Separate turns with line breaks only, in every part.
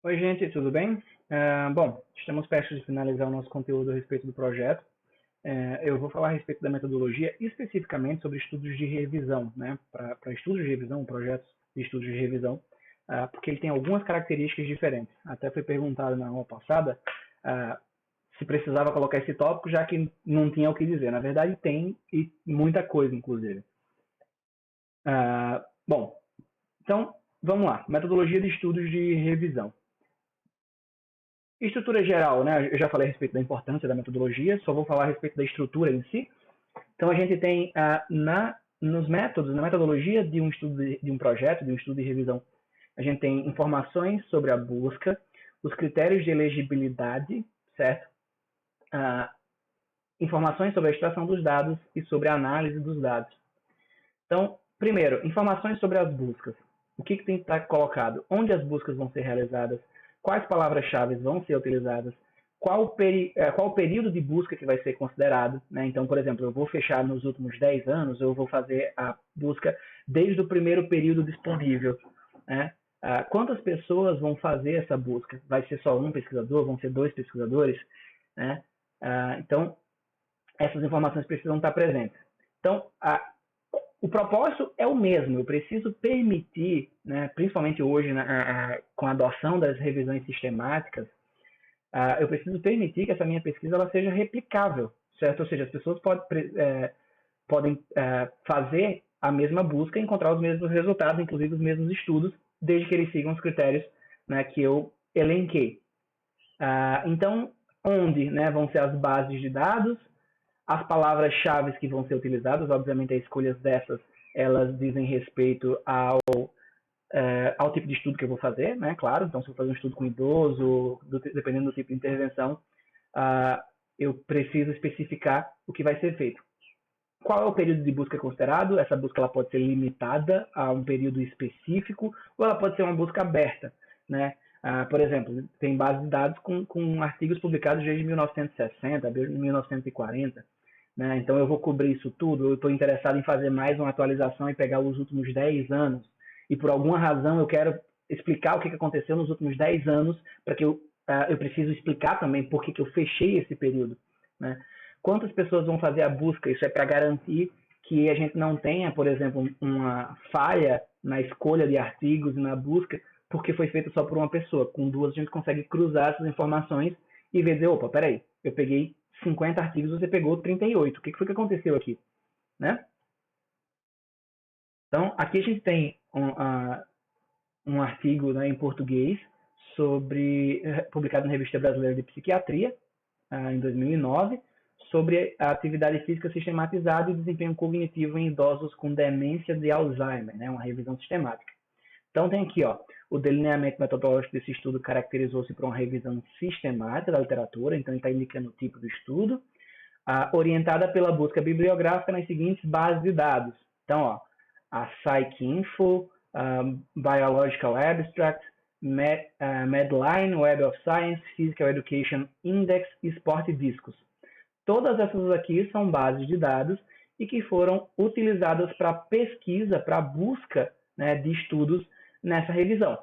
Oi, gente, tudo bem? Bom, estamos perto de finalizar o nosso conteúdo a respeito do projeto. Eu vou falar a respeito da metodologia, especificamente sobre estudos de revisão, né? Para estudos de revisão, projetos de estudos de revisão, porque ele tem algumas características diferentes. Até foi perguntado na aula passada se precisava colocar esse tópico, já que não tinha o que dizer. Na verdade, tem, e muita coisa, inclusive. Bom, então, vamos lá. Metodologia de estudos de revisão. Estrutura geral, né? Eu já falei a respeito da importância da metodologia, só vou falar a respeito da estrutura em si. Então, a gente tem nos métodos, na metodologia de um estudo de um projeto, de um estudo de revisão, a gente tem informações sobre a busca, os critérios de elegibilidade, certo? Informações sobre a extração dos dados e sobre a análise dos dados. Então, primeiro, informações sobre as buscas. O que tem que estar colocado? Onde as buscas vão ser realizadas? Quais palavras-chave vão ser utilizadas? Qual o período de busca que vai ser considerado? Né? Então, por exemplo, eu vou fechar nos últimos 10 anos, eu vou fazer a busca desde o primeiro período disponível. Né? Quantas pessoas vão fazer essa busca? Vai ser só um pesquisador? Vão ser dois pesquisadores? Né? Então, essas informações precisam estar presentes. Então, o propósito é o mesmo. Eu preciso permitir, né, principalmente hoje, com a adoção das revisões sistemáticas, eu preciso permitir que essa minha pesquisa ela seja replicável, certo? Ou seja, as pessoas podem fazer a mesma busca e encontrar os mesmos resultados, inclusive os mesmos estudos, desde que eles sigam os critérios, né, que eu elenquei. Então, onde, né, vão ser as bases de dados, as palavras-chave que vão ser utilizadas, obviamente as escolhas dessas, elas dizem respeito ao tipo de estudo que eu vou fazer, né? Claro, então se eu fazer um estudo com idoso, dependendo do tipo de intervenção, eu preciso especificar o que vai ser feito. Qual é o período de busca considerado? Essa busca ela pode ser limitada a um período específico ou ela pode ser uma busca aberta, né? Por exemplo, tem bases de dados com artigos publicados desde 1960, 1940, né? Então eu vou cobrir isso tudo, eu estou interessado em fazer mais uma atualização e pegar os últimos 10 anos, e por alguma razão eu quero explicar o que aconteceu nos últimos 10 anos, para que eu preciso explicar também por que eu fechei esse período, né? Quantas pessoas vão fazer a busca? Isso é para garantir que a gente não tenha, por exemplo, uma falha na escolha de artigos e na busca, porque foi feita só por uma pessoa. Com duas, a gente consegue cruzar essas informações e ver, opa, peraí, eu peguei 50 artigos, você pegou 38. O que foi que aconteceu aqui? Né? Então, aqui a gente tem um artigo, né, em português publicado na Revista Brasileira de Psiquiatria, em 2009, sobre a atividade física sistematizada e desempenho cognitivo em idosos com demência de Alzheimer, né, uma revisão sistemática. Então tem aqui, o delineamento metodológico desse estudo caracterizou-se por uma revisão sistemática da literatura, então ele está indicando o tipo do estudo, orientada pela busca bibliográfica nas seguintes bases de dados. Então, a PsycInfo, Biological Abstract, Medline, Web of Science, Physical Education Index e Sport Discos. Todas essas aqui são bases de dados e que foram utilizadas para pesquisa, para busca, né, de estudos nessa revisão,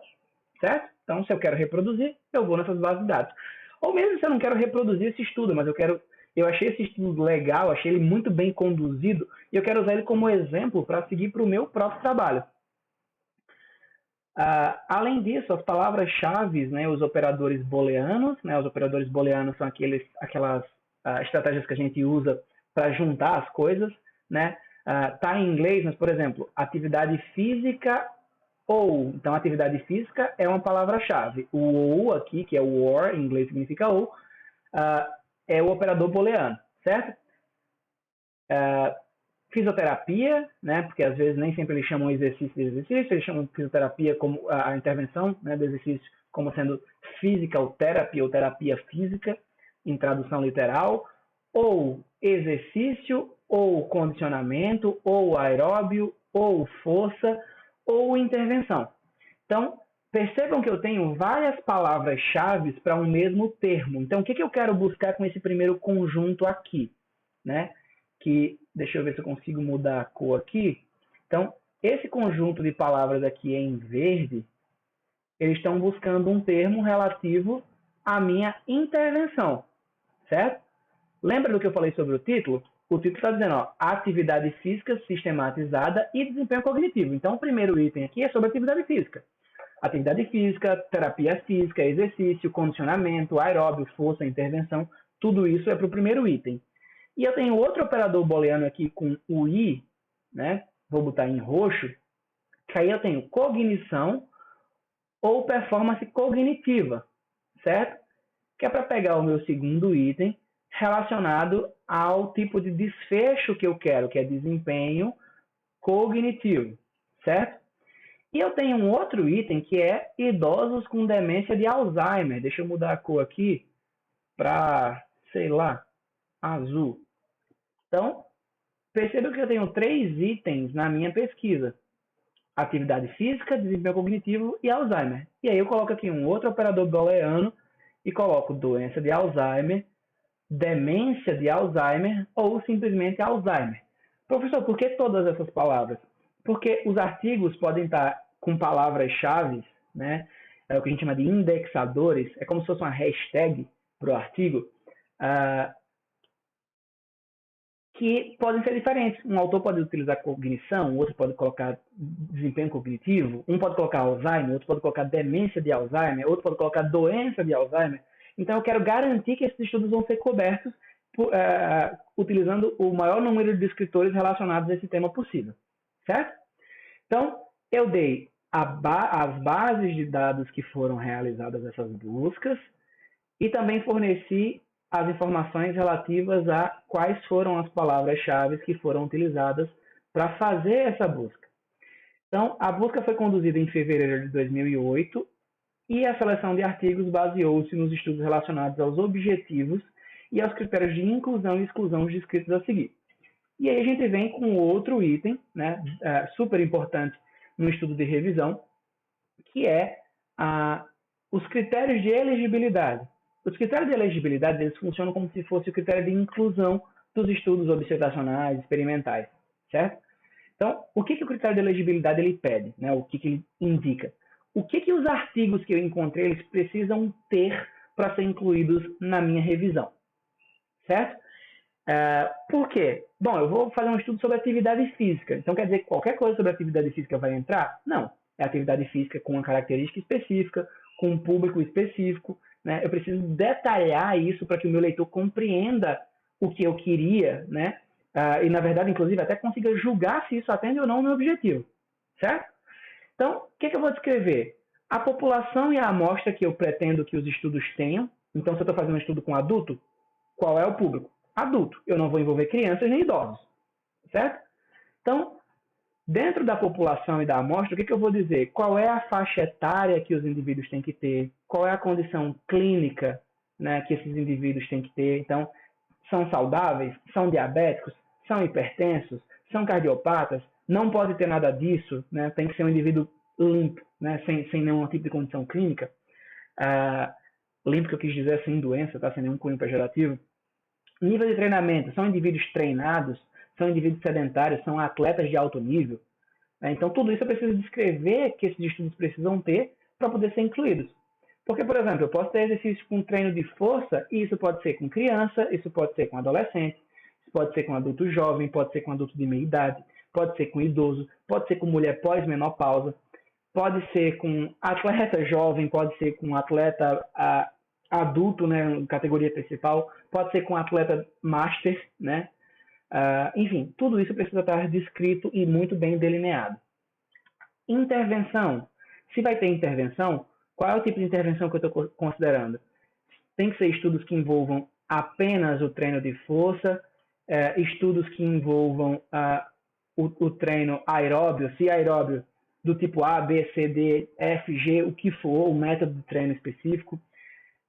certo? Então, se eu quero reproduzir, eu vou nessas bases de dados. Ou mesmo se eu não quero reproduzir esse estudo, mas eu achei esse estudo legal, achei ele muito bem conduzido e eu quero usar ele como exemplo para seguir para o meu próprio trabalho. Além disso, as palavras-chave, né, os operadores booleanos, né, os operadores booleanos são aquelas estratégias que a gente usa para juntar as coisas, né? Tá em inglês, mas, por exemplo, atividade física ou. Então, atividade física é uma palavra-chave. O ou aqui, que é o or, em inglês significa ou, é o operador booleano, certo? Fisioterapia, né? Porque às vezes nem sempre eles chamam exercício de exercício, eles chamam fisioterapia como a intervenção, né, do exercício como sendo physical therapy ou terapia física, em tradução literal, ou exercício, ou condicionamento, ou aeróbio, ou força, ou intervenção. Então, percebam que eu tenho várias palavras-chave para um mesmo termo. Então, o que eu quero buscar com esse primeiro conjunto aqui, né? Que, deixa eu ver se eu consigo mudar a cor aqui. Então, esse conjunto de palavras aqui em verde, Eles estão buscando um termo relativo à minha intervenção, certo? Lembra do que eu falei sobre o título? O título está dizendo, ó, atividade física sistematizada e desempenho cognitivo. Então, o primeiro item aqui é sobre atividade física. Atividade física, terapia física, exercício, condicionamento, aeróbio, força, intervenção, tudo isso é para o primeiro item. E eu tenho outro operador booleano aqui com o i, né? Vou botar em roxo, que aí eu tenho cognição ou performance cognitiva, certo? Que é para pegar o meu segundo item relacionado ao tipo de desfecho que eu quero, que é desempenho cognitivo, certo? E eu tenho um outro item que é idosos com demência de Alzheimer. Deixa eu mudar a cor aqui para, sei lá, azul. Então, perceba que eu tenho 3 itens na minha pesquisa. Atividade física, desempenho cognitivo e Alzheimer. E aí eu coloco aqui um outro operador booleano e coloco doença de Alzheimer, demência de Alzheimer ou simplesmente Alzheimer. Professor, por que todas essas palavras? Porque os artigos podem estar com palavras-chave, né? É o que a gente chama de indexadores, é como se fosse uma hashtag para o artigo, que podem ser diferentes. Um autor pode utilizar cognição, outro pode colocar desempenho cognitivo, um pode colocar Alzheimer, outro pode colocar demência de Alzheimer, outro pode colocar doença de Alzheimer. Então, eu quero garantir que esses estudos vão ser cobertos utilizando o maior número de descritores relacionados a esse tema possível, certo? Então, eu dei as bases de dados que foram realizadas essas buscas e também forneci as informações relativas a quais foram as palavras-chave que foram utilizadas para fazer essa busca. Então, a busca foi conduzida em fevereiro de 2008 e a seleção de artigos baseou-se nos estudos relacionados aos objetivos e aos critérios de inclusão e exclusão descritos a seguir. E aí a gente vem com outro item, né, super importante no estudo de revisão, que é os critérios de elegibilidade. Os critérios de elegibilidade eles funcionam como se fosse o critério de inclusão dos estudos observacionais, experimentais, certo? Então, o que o critério de elegibilidade ele pede, né? O que ele indica? O que os artigos que eu encontrei eles precisam ter para ser incluídos na minha revisão, certo? Por quê? Bom, eu vou fazer um estudo sobre atividade física. Então, quer dizer que qualquer coisa sobre atividade física vai entrar? Não. É atividade física com uma característica específica, com um público específico. Né? Eu preciso detalhar isso para que o meu leitor compreenda o que eu queria, né? E, na verdade, inclusive, até consiga julgar se isso atende ou não o meu objetivo. Certo? Então, o que eu vou descrever? A população e a amostra que eu pretendo que os estudos tenham. Então, se eu estou fazendo um estudo com adulto, qual é o público? Adulto. Eu não vou envolver crianças nem idosos. Certo? Então, dentro da população e da amostra, o que eu vou dizer? Qual é a faixa etária que os indivíduos têm que ter? Qual é a condição clínica, né, que esses indivíduos têm que ter? Então, são saudáveis? São diabéticos? São hipertensos? São cardiopatas? Não pode ter nada disso, né? Tem que ser um indivíduo limpo, né, sem nenhum tipo de condição clínica. Limpo que eu quis dizer sem doença, tá? Sem nenhum cunho pejorativo. Nível de treinamento, são indivíduos treinados, são indivíduos sedentários, são atletas de alto nível. Então, tudo isso eu preciso descrever que esses estudos precisam ter para poder ser incluídos. Porque, por exemplo, eu posso ter exercício com treino de força, e isso pode ser com criança, isso pode ser com adolescente, isso pode ser com adulto jovem, pode ser com adulto de meia idade, pode ser com idoso, pode ser com mulher pós-menopausa, pode ser com atleta jovem, pode ser com atleta adulto, né, categoria principal, pode ser com atleta master, né? Enfim, tudo isso precisa estar descrito e muito bem delineado. Intervenção. Se vai ter intervenção, qual é o tipo de intervenção que eu estou considerando? Tem que ser estudos que envolvam apenas o treino de força, estudos que envolvam o treino aeróbio, se aeróbio do tipo A, B, C, D, F, G, o que for, o método de treino específico,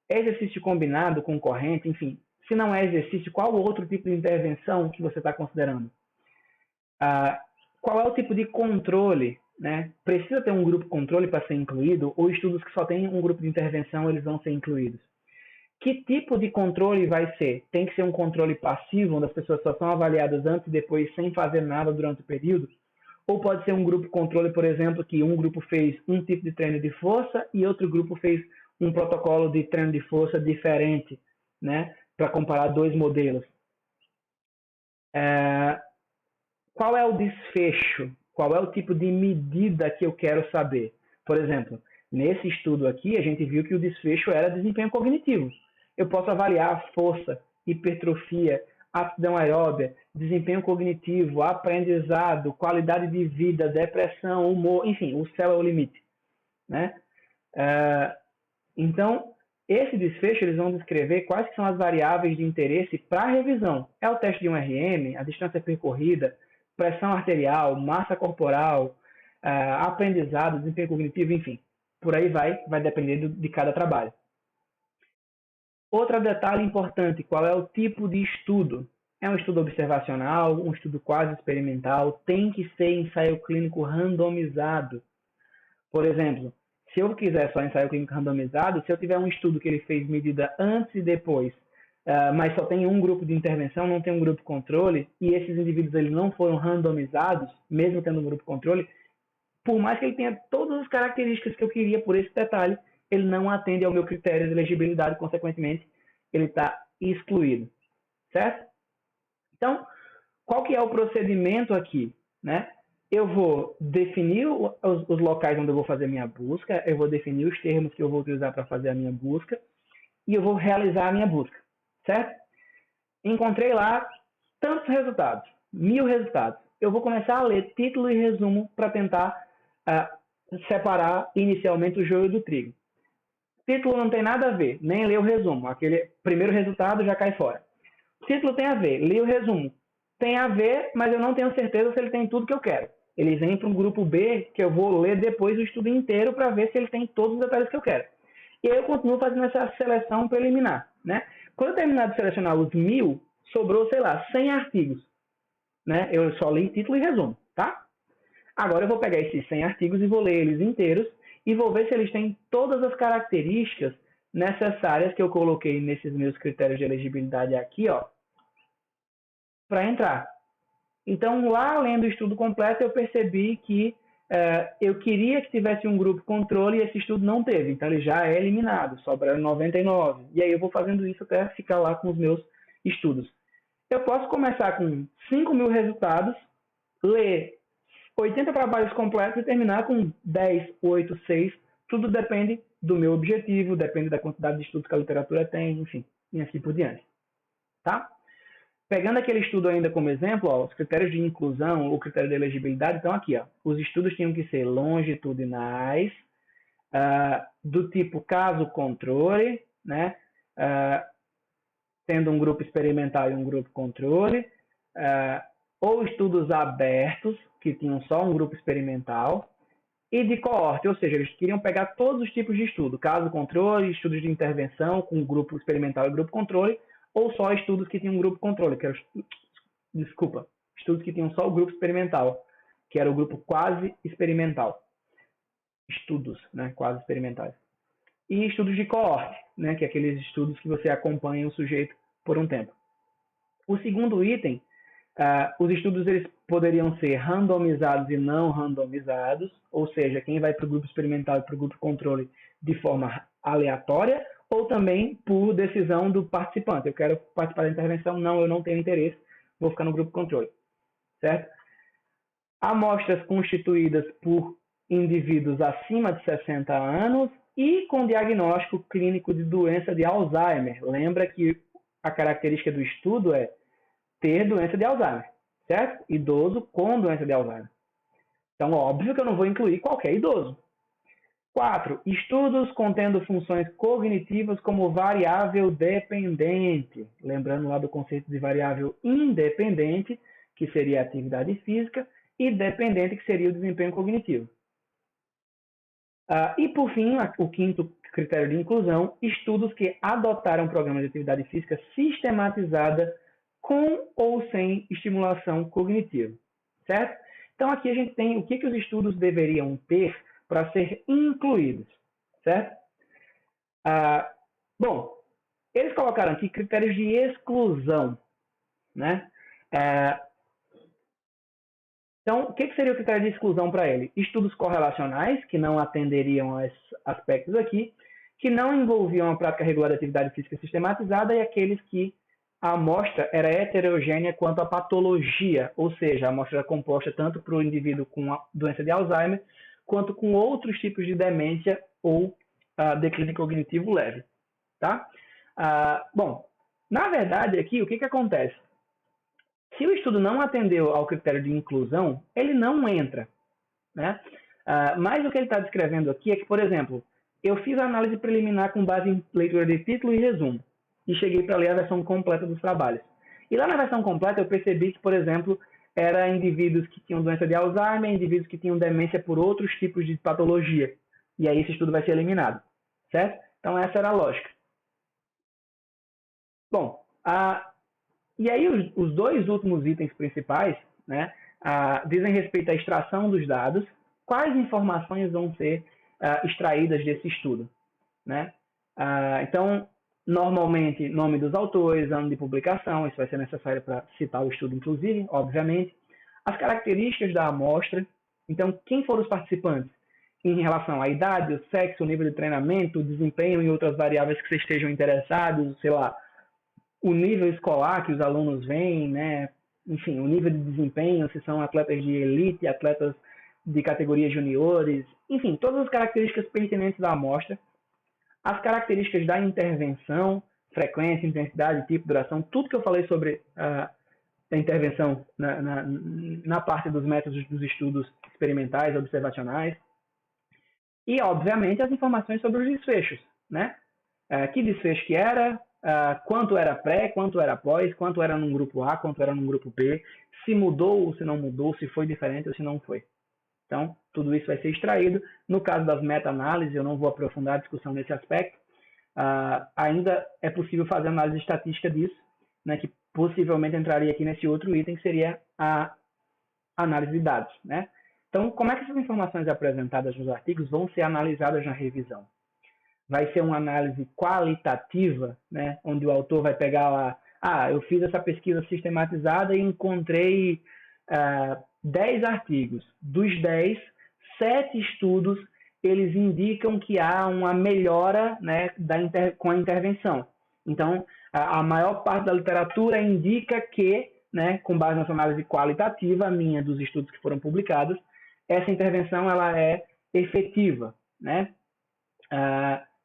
exercício combinado, concorrente, enfim. Se não é exercício, qual outro tipo de intervenção que você está considerando? Qual é o tipo de controle? Né? Precisa ter um grupo controle para ser incluído ou estudos que só têm um grupo de intervenção eles vão ser incluídos? Que tipo de controle vai ser? Tem que ser um controle passivo, onde as pessoas só são avaliadas antes e depois sem fazer nada durante o período? ou pode ser um grupo controle, por exemplo, que um grupo fez um tipo de treino de força e outro grupo fez um protocolo de treino de força diferente, né, para comparar dois modelos. Qual é o desfecho? Qual é o tipo de medida que eu quero saber? Por exemplo, nesse estudo aqui, a gente viu que o desfecho era desempenho cognitivo. Eu posso avaliar a força, hipertrofia, aptidão aeróbia, desempenho cognitivo, aprendizado, qualidade de vida, depressão, humor, enfim, o céu é o limite, né? Então, esse desfecho eles vão descrever quais são as variáveis de interesse para a revisão. É o teste de 1RM, a distância percorrida, pressão arterial, massa corporal, aprendizado, desempenho cognitivo, enfim. Por aí vai depender de cada trabalho. Outro detalhe importante, qual é o tipo de estudo? É um estudo observacional, um estudo quase experimental, tem que ser ensaio clínico randomizado. Por exemplo, se eu quiser só ensaio clínico randomizado, se eu tiver um estudo que ele fez medida antes e depois, mas só tem um grupo de intervenção, não tem um grupo controle, e esses indivíduos eles não foram randomizados, mesmo tendo um grupo controle, por mais que ele tenha todas as características que eu queria por esse detalhe, ele não atende ao meu critério de elegibilidade, consequentemente, ele está excluído, certo? Então, qual que é o procedimento aqui, né? Eu vou definir os locais onde eu vou fazer a minha busca, eu vou definir os termos que eu vou utilizar para fazer a minha busca e eu vou realizar a minha busca, certo? Encontrei lá tantos resultados, 1000 resultados. Eu vou começar a ler título e resumo para tentar separar inicialmente o joio do trigo. Título não tem nada a ver, nem ler o resumo. Aquele primeiro resultado já cai fora. Título tem a ver, li o resumo. Tem a ver, mas eu não tenho certeza se ele tem tudo que eu quero. Eles vêm para um grupo B, que eu vou ler depois o estudo inteiro para ver se ele tem todos os detalhes que eu quero. E aí eu continuo fazendo essa seleção preliminar, né? Quando eu terminar de selecionar os 1000, sobrou, sei lá, 100 artigos, né? Eu só li título e resumo, tá? Agora eu vou pegar esses 100 artigos e vou ler eles inteiros e vou ver se eles têm todas as características necessárias que eu coloquei nesses meus critérios de elegibilidade aqui, ó, para entrar. Então, lá lendo o estudo completo, eu percebi que eu queria que tivesse um grupo controle e esse estudo não teve. Então, ele já é eliminado, sobraram 99. E aí eu vou fazendo isso até ficar lá com os meus estudos. Eu posso começar com 5.000 resultados, ler 80 trabalhos completos e terminar com 10, 8, 6. Tudo depende do meu objetivo, depende da quantidade de estudos que a literatura tem, enfim, e assim por diante. Tá? Pegando aquele estudo ainda como exemplo, ó, os critérios de inclusão, o critério de elegibilidade estão aqui. Ó. Os estudos tinham que ser longitudinais, do tipo caso-controle, né? Tendo um grupo experimental e um grupo controle, ou estudos abertos, que tinham só um grupo experimental, e de coorte, ou seja, eles queriam pegar todos os tipos de estudo, caso-controle, estudos de intervenção com grupo experimental e grupo controle, ou só estudos que tinham um grupo controle, que era, estudos que tinham só o grupo experimental, que era o grupo quase experimental. Estudos, né, quase experimentais. E estudos de coorte, né, que é aqueles estudos que você acompanha o sujeito por um tempo. O segundo item, os estudos eles poderiam ser randomizados e não randomizados, ou seja, quem vai para o grupo experimental e para o grupo controle de forma aleatória, ou também por decisão do participante. Eu quero participar da intervenção, não, eu não tenho interesse, vou ficar no grupo controle, certo? Amostras constituídas por indivíduos acima de 60 anos e com diagnóstico clínico de doença de Alzheimer. Lembra que a característica do estudo é ter doença de Alzheimer, certo? Idoso com doença de Alzheimer. Então, óbvio que eu não vou incluir qualquer idoso. 4. Estudos contendo funções cognitivas como variável dependente. Lembrando lá do conceito de variável independente, que seria a atividade física, e dependente, que seria o desempenho cognitivo. E, por fim, o quinto critério de inclusão, estudos que adotaram programas de atividade física sistematizada com ou sem estimulação cognitiva, certo? Então, aqui a gente tem o que os estudos deveriam ter para ser incluídos, certo? Bom, eles colocaram aqui critérios de exclusão, né? Então, o que seria o critério de exclusão para ele? Estudos correlacionais, que não atenderiam a esses aspectos aqui, que não envolviam a prática regular de atividade física sistematizada, e aqueles que a amostra era heterogênea quanto à patologia, ou seja, a amostra era composta tanto para o indivíduo com a doença de Alzheimer, quanto com outros tipos de demência ou declínio cognitivo leve. Tá? Bom, na verdade aqui, o que acontece? Se o estudo não atendeu ao critério de inclusão, ele não entra. Né? Mas o que ele está descrevendo aqui é que, por exemplo, eu fiz a análise preliminar com base em leitura de título e resumo, e cheguei para ler a versão completa dos trabalhos. E lá na versão completa eu percebi que, por exemplo, era indivíduos que tinham doença de Alzheimer, indivíduos que tinham demência por outros tipos de patologia. E aí esse estudo vai ser eliminado. Certo? Então essa era a lógica. Bom, e aí os dois últimos itens principais, né, dizem respeito à extração dos dados, quais informações vão ser extraídas desse estudo. Né? Então, normalmente, nome dos autores, ano de publicação, isso vai ser necessário para citar o estudo, inclusive, obviamente. As características da amostra, então, quem foram os participantes em relação à idade, o sexo, o nível de treinamento, o desempenho e outras variáveis que vocês estejam interessados, sei lá, o nível escolar que os alunos vêm, né? Enfim, o nível de desempenho, se são atletas de elite, atletas de categorias juniores, enfim, todas as características pertinentes da amostra, as características da intervenção, frequência, intensidade, tipo, duração, tudo que eu falei sobre a intervenção na parte dos métodos dos estudos experimentais, observacionais, e, obviamente, as informações sobre os desfechos, né? Que desfecho que era, quanto era pré, quanto era pós, quanto era num grupo A, quanto era num grupo B, se mudou ou se não mudou, se foi diferente ou se não foi. Então, tudo isso vai ser extraído. No caso das meta-análises, eu não vou aprofundar a discussão nesse aspecto. Ainda é possível fazer análise estatística disso, né, que possivelmente entraria aqui nesse outro item, que seria a análise de dados. Né? Então, como é que essas informações apresentadas nos artigos vão ser analisadas na revisão? Vai ser uma análise qualitativa, né, onde o autor vai pegar lá, eu fiz essa pesquisa sistematizada e encontrei 10 artigos. Dos 10, 7 estudos eles indicam que há uma melhora, né, com a intervenção. Então, a maior parte da literatura indica que, né, com base nessa análise qualitativa, minha dos estudos que foram publicados, essa intervenção ela é efetiva. Né?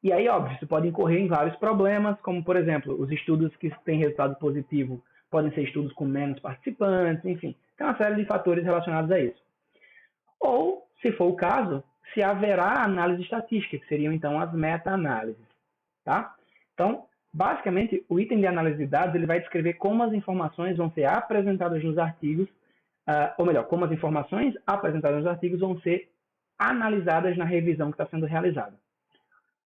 E aí, óbvio, isso pode incorrer em vários problemas, como, por exemplo, os estudos que têm resultado positivo podem ser estudos com menos participantes, enfim. Tem uma série de fatores relacionados a isso. Ou, se for o caso, se haverá análise estatística, que seriam, então, as meta-análises. Tá? Então, basicamente, o item de análise de dados ele vai descrever como as informações vão ser apresentadas nos artigos, ou melhor, como as informações apresentadas nos artigos vão ser analisadas na revisão que está sendo realizada.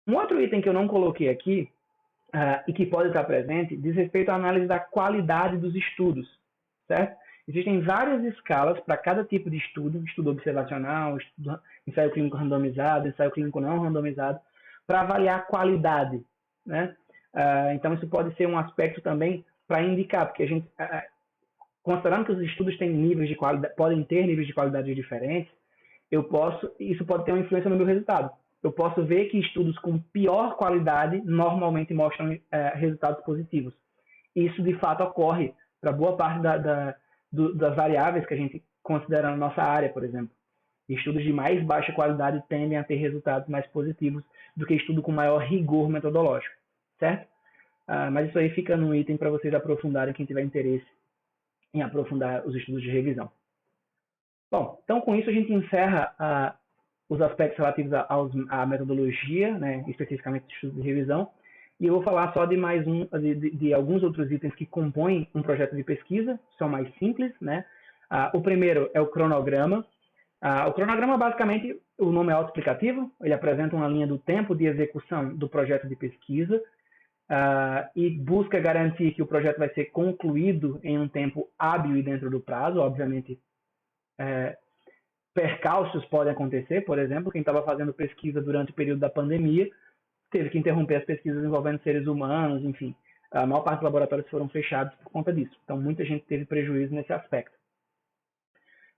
Um outro item que eu não coloquei aqui, e que pode estar presente, diz respeito à análise da qualidade dos estudos. Certo? Existem várias escalas para cada tipo de estudo, estudo observacional, ensaio clínico randomizado, ensaio clínico não randomizado, para avaliar a qualidade. Né? Então, isso pode ser um aspecto também para indicar, porque a gente, considerando que os estudos têm níveis de qualidade, podem ter níveis de qualidade diferentes, isso pode ter uma influência no meu resultado. Eu posso ver que estudos com pior qualidade normalmente mostram resultados positivos. Isso, de fato, ocorre para boa parte das variáveis que a gente considera na nossa área, por exemplo. Estudos de mais baixa qualidade tendem a ter resultados mais positivos do que estudo com maior rigor metodológico, certo? Mas isso aí fica num item para vocês aprofundarem, quem tiver interesse em aprofundar os estudos de revisão. Bom, então com isso a gente encerra os aspectos relativos à metodologia, né, especificamente de estudos de revisão, e eu vou falar só de de alguns outros itens que compõem um projeto de pesquisa, são mais simples. Né? O primeiro é o cronograma. O cronograma, basicamente, o nome é autoexplicativo, ele apresenta uma linha do tempo de execução do projeto de pesquisa e busca garantir que o projeto vai ser concluído em um tempo hábil e dentro do prazo. Obviamente, percalços podem acontecer. Por exemplo, quem estava fazendo pesquisa durante o período da pandemia teve que interromper as pesquisas envolvendo seres humanos, enfim. A maior parte dos laboratórios foram fechados por conta disso. Então, muita gente teve prejuízo nesse aspecto.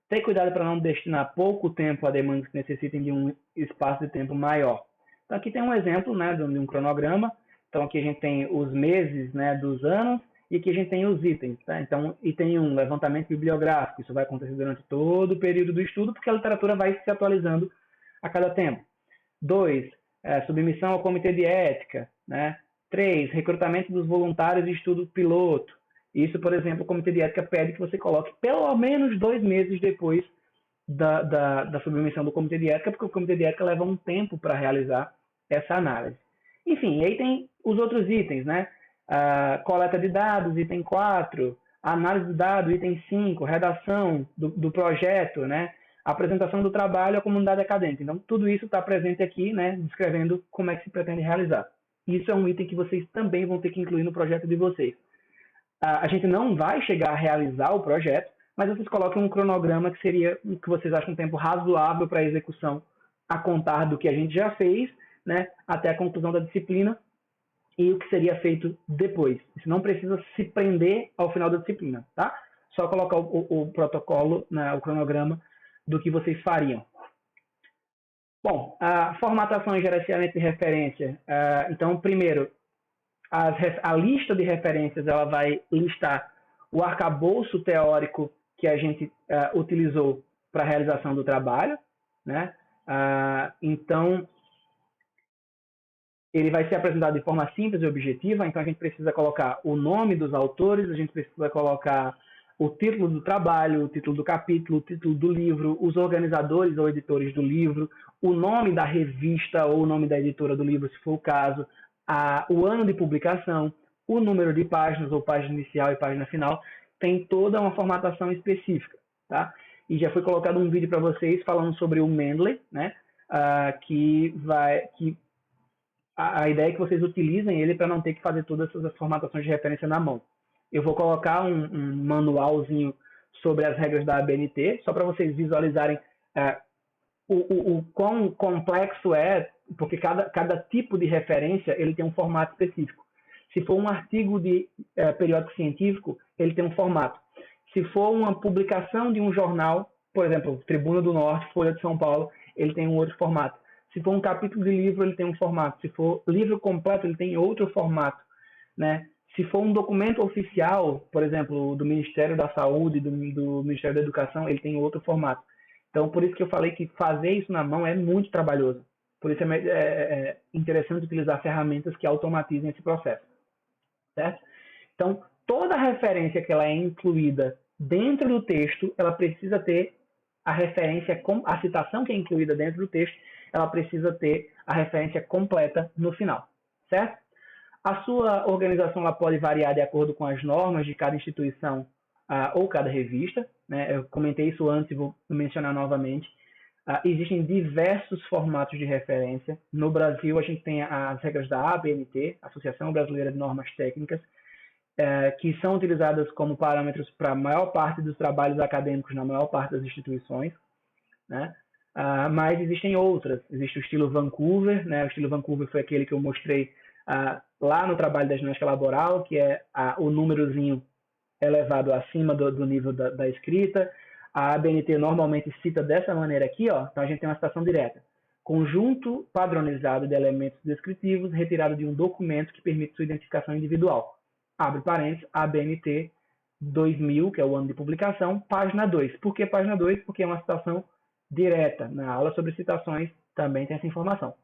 Ter cuidado para não destinar pouco tempo a demandas que necessitem de um espaço de tempo maior. Então, aqui tem um exemplo, né, de um cronograma. Então, aqui a gente tem os meses, né, dos anos, e aqui a gente tem os itens. Tá? Então, item 1, levantamento bibliográfico. Isso vai acontecer durante todo o período do estudo, porque a literatura vai se atualizando a cada tempo. 2, submissão ao comitê de ética. Né? 3, recrutamento dos voluntários de estudo piloto. Isso, por exemplo, o comitê de ética pede que você coloque pelo menos 2 meses depois da submissão do comitê de ética, porque o comitê de ética leva um tempo para realizar essa análise. Enfim, aí tem os outros itens, né? Coleta de dados, item 4, análise de dados, item 5, redação do projeto, né? Apresentação do trabalho à comunidade acadêmica. Então, tudo isso está presente aqui, né? Descrevendo como é que se pretende realizar. Isso é um item que vocês também vão ter que incluir no projeto de vocês. A gente não vai chegar a realizar o projeto, mas vocês colocam um cronograma que seria o que vocês acham um tempo razoável para a execução a contar do que a gente já fez, né, até a conclusão da disciplina e o que seria feito depois. Isso não precisa se prender ao final da disciplina, tá? Só colocar o protocolo, né, o cronograma do que vocês fariam. Bom, a formatação e gerenciamento de referência. Então, primeiro, a lista de referências ela vai listar o arcabouço teórico que a gente utilizou para a realização do trabalho, né? Então, ele vai ser apresentado de forma simples e objetiva, então a gente precisa colocar o nome dos autores, a gente precisa colocar o título do trabalho, o título do capítulo, o título do livro, os organizadores ou editores do livro, o nome da revista ou o nome da editora do livro, se for o caso, o ano de publicação, o número de páginas, ou página inicial e página final, tem toda uma formatação específica, tá? E já foi colocado um vídeo para vocês falando sobre o Mendeley, né? A ideia é que vocês utilizem ele para não ter que fazer todas essas formatações de referência na mão. Eu vou colocar um manualzinho sobre as regras da ABNT, só para vocês visualizarem o quão complexo é, porque cada tipo de referência ele tem um formato específico. Se for um artigo de periódico científico, ele tem um formato. Se for uma publicação de um jornal, por exemplo, Tribuna do Norte, Folha de São Paulo, ele tem um outro formato. Se for um capítulo de livro, ele tem um formato. Se for livro completo, ele tem outro formato, né? Se for um documento oficial, por exemplo, do Ministério da Saúde, do Ministério da Educação, ele tem outro formato. Então, por isso que eu falei que fazer isso na mão é muito trabalhoso. Por isso é interessante utilizar ferramentas que automatizem esse processo. Certo? Então, toda referência que ela é incluída dentro do texto, ela precisa ter a citação que é incluída dentro do texto, ela precisa ter a referência completa no final. Certo? A sua organização ela pode variar de acordo com as normas de cada instituição ou cada revista, né? Eu comentei isso antes e vou mencionar novamente. Existem diversos formatos de referência. No Brasil, a gente tem as regras da ABNT, Associação Brasileira de Normas Técnicas, que são utilizadas como parâmetros para a maior parte dos trabalhos acadêmicos na maior parte das instituições, né? Mas existem outras. Existe o estilo Vancouver, né? O estilo Vancouver foi aquele que eu mostrei lá no trabalho da ginástica laboral, que é o númerozinho elevado acima do nível da escrita. A ABNT normalmente cita dessa maneira aqui, ó. Então a gente tem uma citação direta. Conjunto padronizado de elementos descritivos retirado de um documento que permite sua identificação individual. Abre parênteses, ABNT 2000, que é o ano de publicação, página 2. Por que página 2? Porque é uma citação direta. Na aula sobre citações também tem essa informação.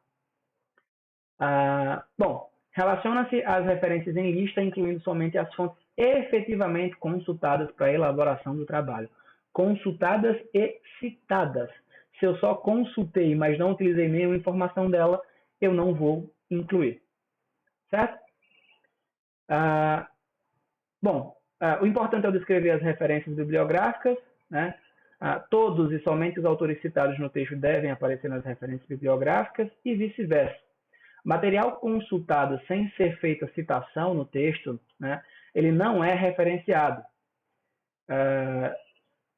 Bom, relaciona-se às referências em lista, incluindo somente as fontes efetivamente consultadas para a elaboração do trabalho. Consultadas e citadas. Se eu só consultei, mas não utilizei nenhuma informação dela, eu não vou incluir. Certo? O importante é descrever as referências bibliográficas, né? Todos e somente os autores citados no texto devem aparecer nas referências bibliográficas e vice-versa. Material consultado sem ser feita citação no texto, né, ele não é referenciado.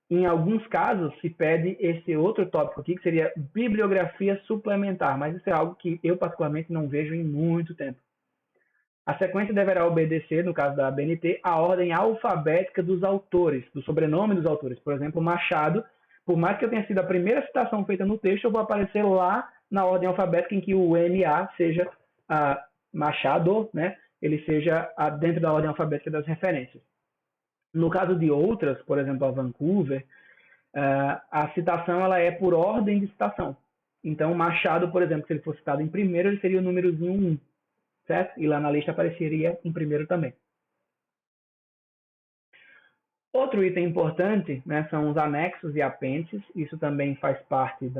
Em alguns casos, se pede esse outro tópico aqui, que seria bibliografia suplementar, mas isso é algo que eu particularmente não vejo em muito tempo. A sequência deverá obedecer, no caso da ABNT, a ordem alfabética dos autores, do sobrenome dos autores. Por exemplo, Machado Por mais que eu tenha sido a primeira citação feita no texto, eu vou aparecer lá na ordem alfabética em que o MA seja Machado, né? Ele seja dentro da ordem alfabética das referências. No caso de outras, por exemplo, a Vancouver, a citação ela é por ordem de citação. Então, Machado, por exemplo, se ele fosse citado em primeiro, ele seria o númerozinho 1, certo? E lá na lista apareceria em primeiro também. Outro item importante, né, são os anexos e apêndices. Isso também faz parte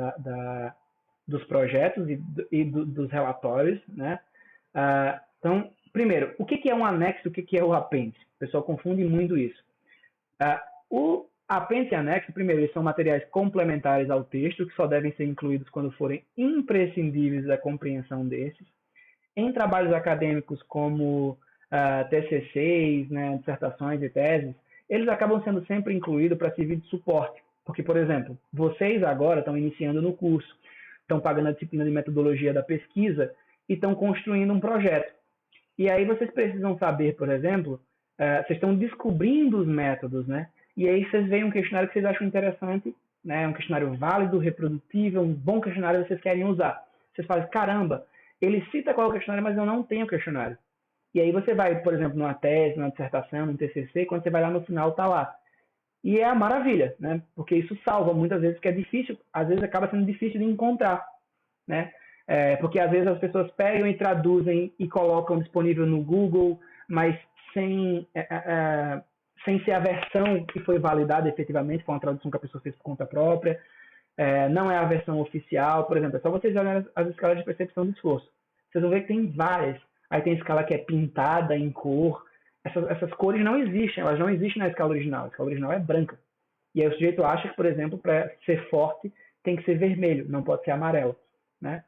dos projetos e dos relatórios, né? Então, primeiro, o que é um anexo e o que é o apêndice? O pessoal confunde muito isso. O apêndice e anexo, primeiro, eles são materiais complementares ao texto, que só devem ser incluídos quando forem imprescindíveis da compreensão desses. Em trabalhos acadêmicos como TCCs, né, dissertações e teses, eles acabam sendo sempre incluídos para servir de suporte. Porque, por exemplo, vocês agora estão iniciando no curso, estão pagando a disciplina de metodologia da pesquisa e estão construindo um projeto. E aí vocês precisam saber, por exemplo, vocês estão descobrindo os métodos, né? E aí vocês veem um questionário que vocês acham interessante, né? Um questionário válido, reprodutível, um bom questionário que vocês querem usar. Vocês falam, caramba, ele cita qual é o questionário, mas eu não tenho questionário. E aí você vai, por exemplo, numa tese, numa dissertação, num TCC, quando você vai lá no final, tá lá. E é a maravilha, né? Porque isso salva muitas vezes, que é difícil, às vezes acaba sendo difícil de encontrar, né? Porque às vezes as pessoas pegam e traduzem e colocam disponível no Google, mas sem ser a versão que foi validada efetivamente, foi uma tradução que a pessoa fez por conta própria, não é a versão oficial, por exemplo, é só vocês olharem as escalas de percepção de esforço. Vocês vão ver que tem várias. Aí tem escala que é pintada em cor. Essas cores não existem, elas não existem na escala original. A escala original é branca. E aí o sujeito acha que, por exemplo, para ser forte tem que ser vermelho, não pode ser amarelo, né?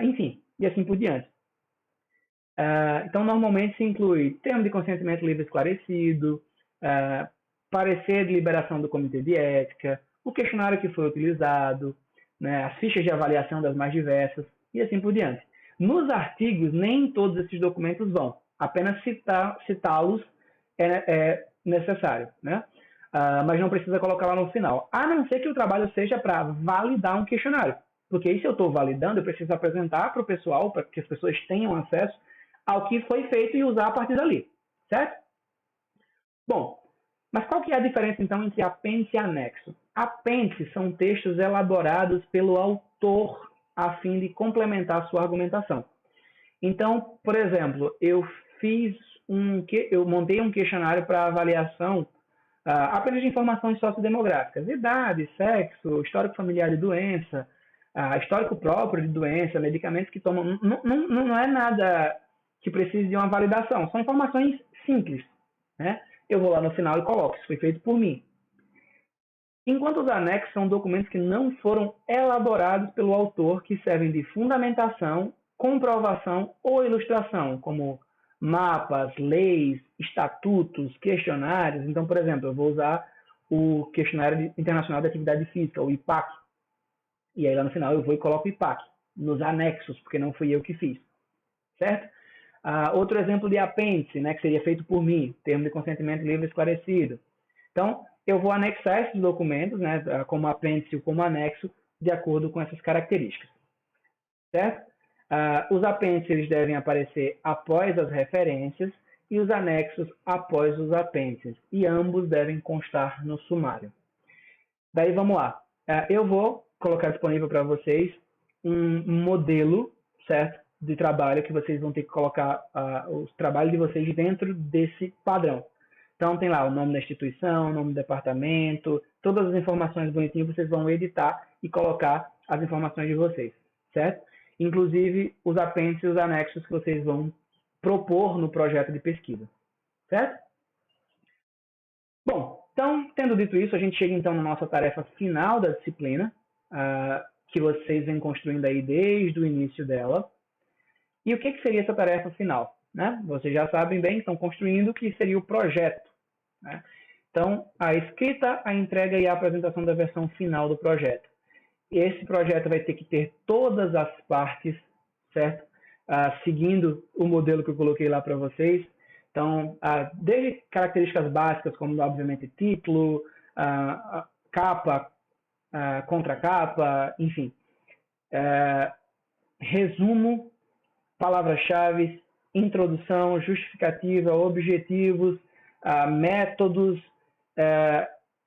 Enfim, e assim por diante. Então, normalmente se inclui termo de consentimento livre esclarecido, parecer de liberação do comitê de ética, o questionário que foi utilizado, né, as fichas de avaliação das mais diversas e assim por diante. Nos artigos, nem todos esses documentos vão. Apenas citá-los é necessário, né? Mas não precisa colocar lá no final. A não ser que o trabalho seja para validar um questionário. Porque aí, se eu estou validando, eu preciso apresentar para o pessoal, para que as pessoas tenham acesso ao que foi feito e usar a partir dali. Certo? Bom, mas qual que é a diferença, então, entre apêndice e anexo? Apêndices são textos elaborados pelo autor a fim de complementar a sua argumentação. Então, por exemplo, eu montei um questionário para avaliação apenas de informações sociodemográficas, idade, sexo, histórico familiar de doença, histórico próprio de doença, medicamentos que tomam. Não é nada que precise de uma validação, são informações simples, né? Eu vou lá no final e coloco, isso foi feito por mim. Enquanto os anexos são documentos que não foram elaborados pelo autor, que servem de fundamentação, comprovação ou ilustração, como mapas, leis, estatutos, questionários. Então, por exemplo, eu vou usar o Questionário Internacional de Atividade Física, o IPAC. E aí lá no final eu vou e coloco o IPAC, nos anexos, porque não fui eu que fiz. Certo? Outro exemplo de apêndice, né, que seria feito por mim, termo de consentimento livre esclarecido. Então, eu vou anexar esses documentos, né, como apêndice ou como anexo, de acordo com essas características. Certo? Os apêndices devem aparecer após as referências e os anexos após os apêndices, e ambos devem constar no sumário. Daí vamos lá. Eu vou colocar disponível para vocês um modelo, certo, de trabalho que vocês vão ter que colocar os trabalhos de vocês dentro desse padrão. Então tem lá o nome da instituição, o nome do departamento, todas as informações bonitinhas vocês vão editar e colocar as informações de vocês, certo? Inclusive os apêndices e os anexos que vocês vão propor no projeto de pesquisa, certo? Bom, então, tendo dito isso, a gente chega então na nossa tarefa final da disciplina, que vocês vêm construindo aí desde o início dela. E o que seria essa tarefa final? Né? Vocês já sabem bem, estão construindo o que seria o projeto. Né? Então, a escrita, a entrega e a apresentação da versão final do projeto. Esse projeto vai ter que ter todas as partes, certo? Seguindo o modelo que eu coloquei lá para vocês. Então, desde características básicas, como obviamente título, capa, contracapa, enfim. Resumo, palavras-chave, introdução, justificativa, objetivos, métodos,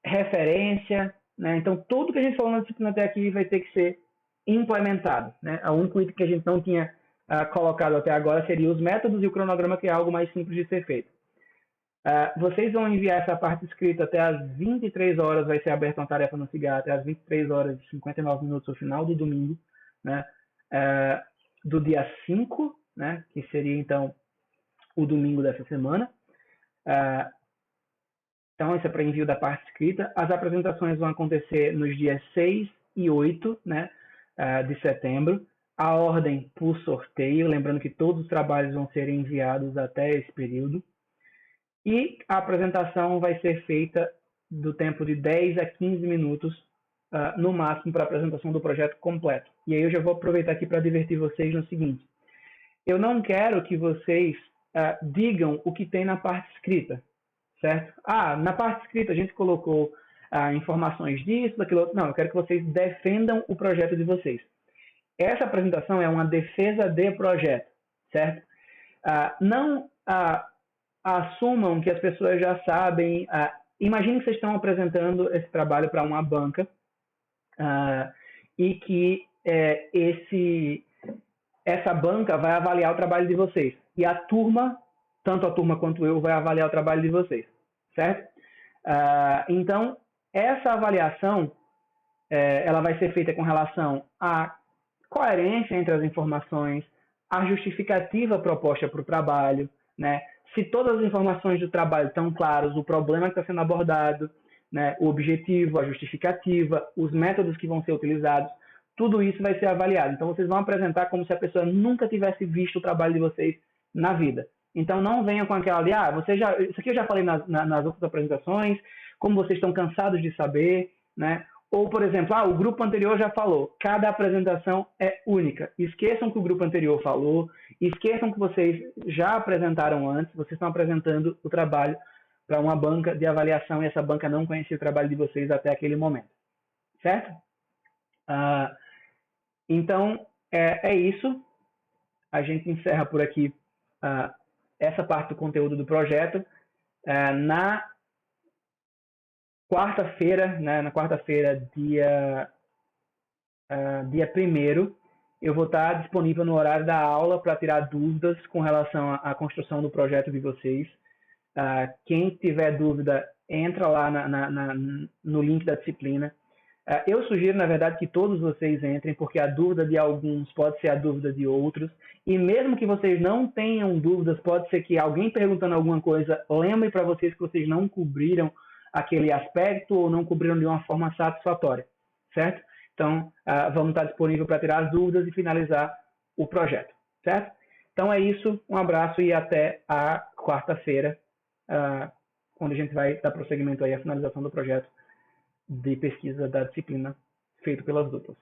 referência, né? Então, tudo que a gente falou na disciplina até aqui vai ter que ser implementado, né? O único item que a gente não tinha colocado até agora seria os métodos e o cronograma, que é algo mais simples de ser feito. Vocês vão enviar essa parte escrita até às 23 horas, vai ser aberta uma tarefa no CIGAR até às 23 horas e 59 minutos no final do domingo, né? Do dia 5, né? Que seria então o domingo dessa semana. Então, isso é para envio da parte escrita. As apresentações vão acontecer nos dias 6 e 8, né, de setembro. A ordem por sorteio, lembrando que todos os trabalhos vão ser enviados até esse período. E a apresentação vai ser feita do tempo de 10 a 15 minutos, no máximo, para a apresentação do projeto completo. E aí eu já vou aproveitar aqui para divertir vocês no seguinte. Eu não quero que vocês digam o que tem na parte escrita, certo? Na parte escrita a gente colocou informações disso, daquilo outro. Não, eu quero que vocês defendam o projeto de vocês. Essa apresentação é uma defesa de projeto, certo? Não assumam que as pessoas já sabem. Imagine que vocês estão apresentando esse trabalho para uma banca e que essa banca vai avaliar o trabalho de vocês. E a turma, tanto a turma quanto eu, vai avaliar o trabalho de vocês, certo? Então, essa avaliação ela vai ser feita com relação à coerência entre as informações, a justificativa proposta para o trabalho, né? Se todas as informações do trabalho estão claras, o problema que está sendo abordado, né? O objetivo, a justificativa, os métodos que vão ser utilizados, tudo isso vai ser avaliado. Então, vocês vão apresentar como se a pessoa nunca tivesse visto o trabalho de vocês na vida. Então, não venham com aquela de, isso aqui eu já falei nas outras apresentações, como vocês estão cansados de saber, né? Ou, por exemplo, o grupo anterior já falou. Cada apresentação é única. Esqueçam que o grupo anterior falou, esqueçam que vocês já apresentaram antes, vocês estão apresentando o trabalho para uma banca de avaliação e essa banca não conhecia o trabalho de vocês até aquele momento. Certo? Então, é isso. A gente encerra por aqui essa parte do conteúdo do projeto. Na quarta-feira, né, dia 1º, eu vou estar disponível no horário da aula para tirar dúvidas com relação à construção do projeto de vocês. Quem tiver dúvida, entra lá no link da disciplina. Eu sugiro, na verdade, que todos vocês entrem, porque a dúvida de alguns pode ser a dúvida de outros. E mesmo que vocês não tenham dúvidas, pode ser que alguém perguntando alguma coisa lembre para vocês que vocês não cobriram aquele aspecto ou não cobriram de uma forma satisfatória, certo? Então, vamos estar disponível para tirar as dúvidas e finalizar o projeto, certo? Então é isso, um abraço e até a quarta-feira, quando a gente vai dar prosseguimento aí à finalização do projeto de pesquisa da disciplina feito pelas duplas.